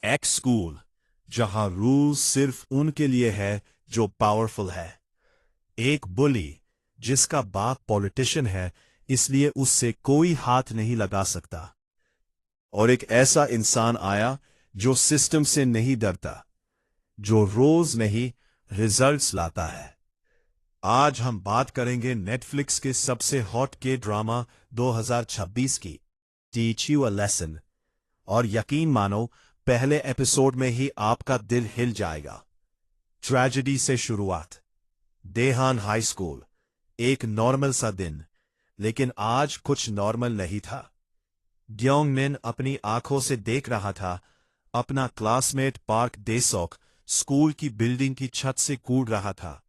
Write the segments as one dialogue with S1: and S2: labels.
S1: एक स्कूल जहां रूल सिर्फ उनके लिए है जो पावरफुल है। एक बुली जिसका बाप पॉलिटिशियन है, इसलिए उससे कोई हाथ नहीं लगा सकता। और एक ऐसा इंसान आया जो सिस्टम से नहीं डरता, जो रोज नहीं रिजल्ट्स लाता है। आज हम बात करेंगे नेटफ्लिक्स के सबसे हॉट के ड्रामा 2026 की, टीच यू अ लेसन। और यकीन मानो, पहले एपिसोड में ही आपका दिल हिल जाएगा। ट्रेजेडी से शुरुआत। देहान हाई स्कूल। एक नॉर्मल सा दिन, लेकिन आज कुछ नॉर्मल नहीं था। ग्योंग मिन अपनी आंखों से देख रहा था अपना क्लासमेट पार्क डेसोक स्कूल की बिल्डिंग की छत से कूद रहा था।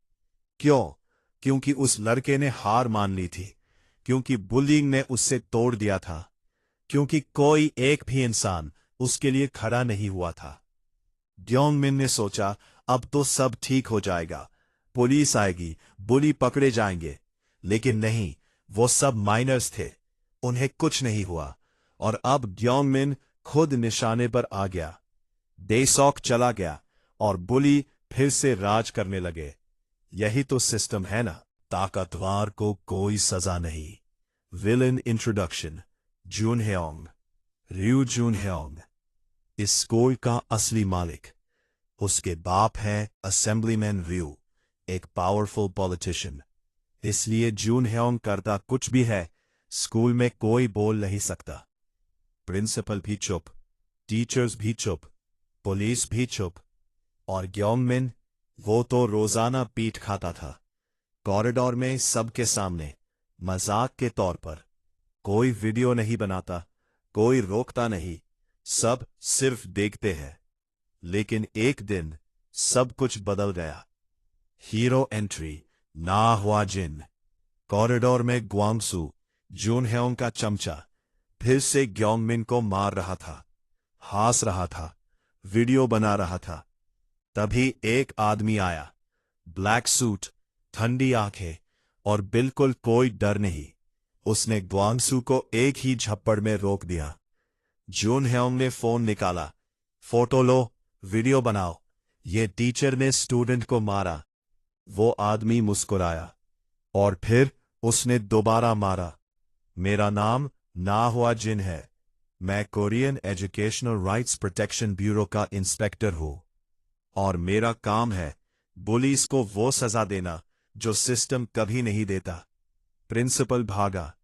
S1: क्यों? क्योंकि उस लड़के ने हार मान ली थी, क्योंकि बुलिंग ने उससे तोड़ दिया था, क्योंकि कोई एक भी इंसान उसके लिए खड़ा नहीं हुआ था। ग्योंग मिन ने सोचा, अब तो सब ठीक हो जाएगा, पुलिस आएगी, बुली पकड़े जाएंगे। लेकिन नहीं, वो सब माइनर्स थे, उन्हें कुछ नहीं हुआ। और अब ग्योंग मिन खुद निशाने पर आ गया। डेसोक चला गया और बुली फिर से राज करने लगे। यही तो सिस्टम है ना। ताकतवर को कोई सजा नहीं। Villain introduction. Joon Hyung. Ryu Joon Hyung इस स्कूल का असली मालिक। उसके बाप है असेंबलीमैन रियू, एक पावरफुल पॉलिटिशियन। इसलिए जून ह्योंग करता कुछ भी है, स्कूल में कोई बोल नहीं सकता। प्रिंसिपल भी चुप, टीचर्स भी चुप, पुलिस भी चुप। और ग्योंग मिन, वो तो रोजाना पीट खाता था, कॉरिडोर में सबके सामने, मजाक के तौर पर। कोई वीडियो नहीं बनाता, कोई रोकता नहीं, सब सिर्फ देखते हैं। लेकिन एक दिन सब कुछ बदल गया। Hero entry. ना हुआ जिन। कॉरिडोर में ग्वांगसू, जून ह्योंग का चमचा, फिर से ग्योंग मिन को मार रहा था, हंस रहा था, वीडियो बना रहा था। तभी एक आदमी आया, ब्लैक सूट, ठंडी आंखें और बिल्कुल कोई डर नहीं। उसने ग्वांगसू को एक ही झप्पड़ में रोक दिया। जून ह्योंग ने फोन निकाला। फोटो लो, वीडियो बनाओ, ये टीचर ने स्टूडेंट को मारा। वो आदमी मुस्कुराया और फिर उसने दोबारा मारा। मेरा नाम ना हुआ जिन है। मैं Korean educational rights protection bureau का इंस्पेक्टर हूं, और मेरा काम है पुलिस को वो सजा देना जो सिस्टम कभी नहीं देता। प्रिंसिपल भागा।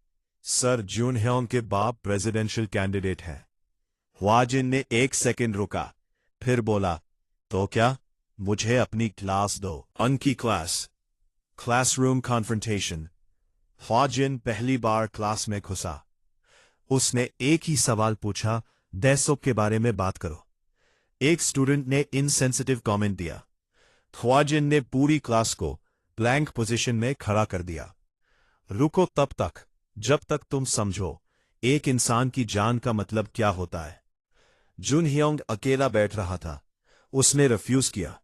S1: सर, जून ह्योंग के बाप प्रेसिडेंशियल कैंडिडेट हैं। ह्वाजिन ने एक सेकंड रुका, फिर बोला, तो क्या? मुझे अपनी क्लास दो। उनकी क्लास। Classroom confrontation. ह्वाजिन पहली बार क्लास में घुसा। उसने एक ही सवाल पूछा, डेसोक के बारे में बात करो। एक स्टूडेंट ने इनसेंसिटिव कमेंट दिया। ह्वाजिन ने पूरी क्लास को ब्लैंक पोजीशन में खड़ा कर दिया। रुको तब तक जब तक तुम समझो एक इंसान की जान का मतलब क्या होता है। जून ह्योंग अकेला बैठ रहा था। उसने रिफ्यूज किया।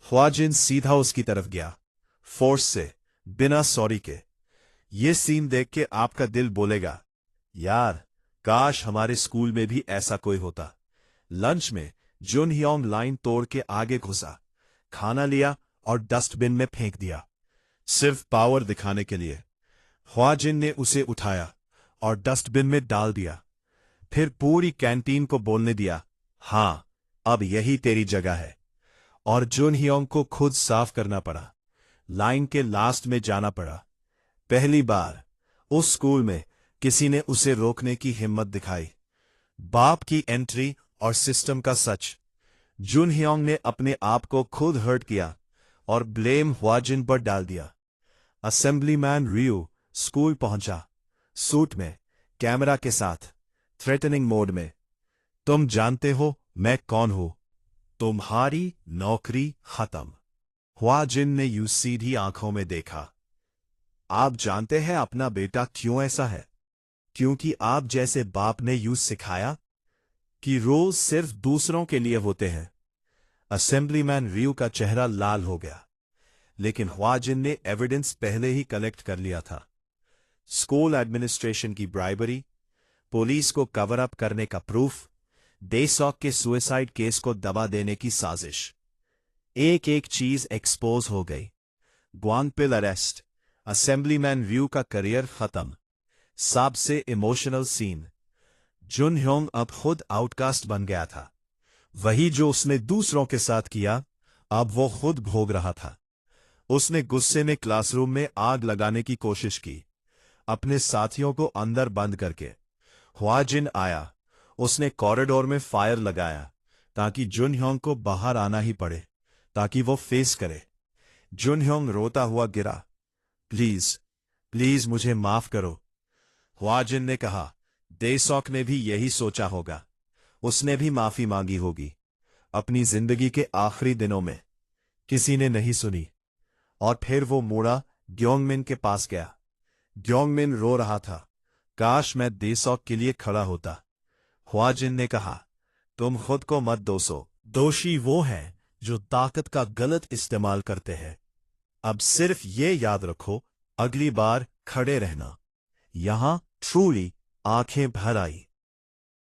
S1: ह्वाजिन सीधा उसकी तरफ गया, फोर्स से, बिना सॉरी के। ये सीन देख के आपका दिल बोलेगा, यार, काश हमारे स्कूल में भी ऐसा कोई होता। लंच में जून ह्योंग लाइन तोड़ के आगे घुसा, खाना लिया और डस्टबिन में फेंक दिया, सिर्फ पावर दिखाने के लिए। ह्वाजिन ने उसे उठाया और डस्टबिन में डाल दिया, फिर पूरी कैंटीन को बोलने दिया, हाँ, अब यही तेरी जगह है। और जून ह्योंग को खुद साफ करना पड़ा, लाइन के लास्ट में जाना पड़ा। पहली बार उस स्कूल में किसी ने उसे रोकने की हिम्मत दिखाई। बाप की एंट्री और सिस्टम का सच। जून ह्योंग ने अपने आप को खुद हर्ट किया और ब्लेम ह्वाजिन पर डाल दिया। असेंबलीमैन रियू स्कूल पहुंचा, सूट में, कैमरा के साथ, थ्रेटनिंग मोड में। तुम जानते हो मैं कौन हूं? तुम्हारी नौकरी खत्म। ह्वाजिन ने यूं सीधी आंखों में देखा। आप जानते हैं अपना बेटा क्यों ऐसा है? क्योंकि आप जैसे बाप ने यूं सिखाया कि रोज सिर्फ दूसरों के लिए होते हैं। असेंबलीमैन रियू का चेहरा लाल हो गया, लेकिन ह्वाजिन ने एविडेंस पहले ही कलेक्ट कर लिया था। स्कूल एडमिनिस्ट्रेशन की ब्राइबरी, पुलिस को कवर अप करने का प्रूफ, डेसॉक के सुसाइड केस को दबा देने की साजिश। एक एक चीज एक्सपोज हो गई। ग्वांगपिल अरेस्ट, असेंबलीमैन व्यू का करियर खत्म, सबसे इमोशनल सीन। जुन ह्योंग अब खुद आउटकास्ट बन गया था। वही जो उसने दूसरों के साथ किया, अब वो खुद भोग रहा था। उसने गुस्से में क्लासरूम में आग लगाने की कोशिश की, अपने साथियों को अंदर बंद करके। ह्वाजिन आया, उसने कॉरिडोर में फायर लगाया ताकि जुन ह्योंग को बाहर आना ही पड़े, ताकि वो फेस करे। जुन ह्योंग रोता हुआ गिरा, प्लीज प्लीज मुझे माफ करो। ह्वाजिन ने कहा, डेसॉक ने भी यही सोचा होगा, उसने भी माफी मांगी होगी अपनी जिंदगी के आखिरी दिनों में। किसी ने नहीं सुनी। और फिर वो मुड़ा ग्योंगमिन के पास गया। ग्योंगमिन रो रहा था, काश मैं डेसॉक के लिए खड़ा होता। ह्वाजिन ने कहा, तुम खुद को मत दोषो, दोषी वो हैं जो ताकत का गलत इस्तेमाल करते हैं। अब सिर्फ ये याद रखो, अगली बार खड़े रहना। यहां ट्रूली आंखें भर आई।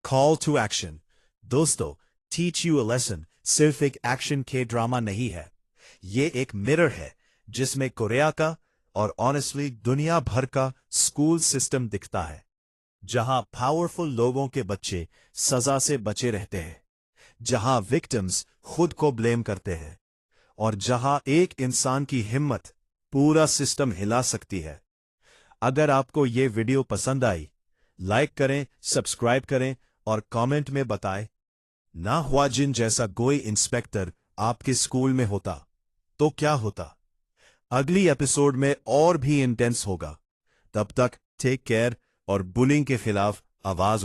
S1: Call to action. दोस्तों, टीच यू अ लेसन सिर्फ एक एक्शन के ड्रामा नहीं है, ये एक मिरर है जिसमें कोरिया का और ऑनेस्टली दुनिया भर का स्कूल सिस्टम दिखता है, जहां पावरफुल लोगों के बच्चे सजा से बचे रहते हैं, जहां विक्टिम्स खुद को ब्लेम करते हैं, और जहां एक इंसान की हिम्मत पूरा सिस्टम हिला सकती है। अगर आपको ये वीडियो पसंद आई, लाइक करें, सब्सक्राइब करें और कमेंट में बताएं। ना ह्वाजिन जैसा कोई इंस्पेक्टर आपके स्कूल में होता तो क्या होता। अगली एपिसोड में और भी इंटेंस होगा। तब तक टेक केयर और बुलिंग के खिलाफ आवाज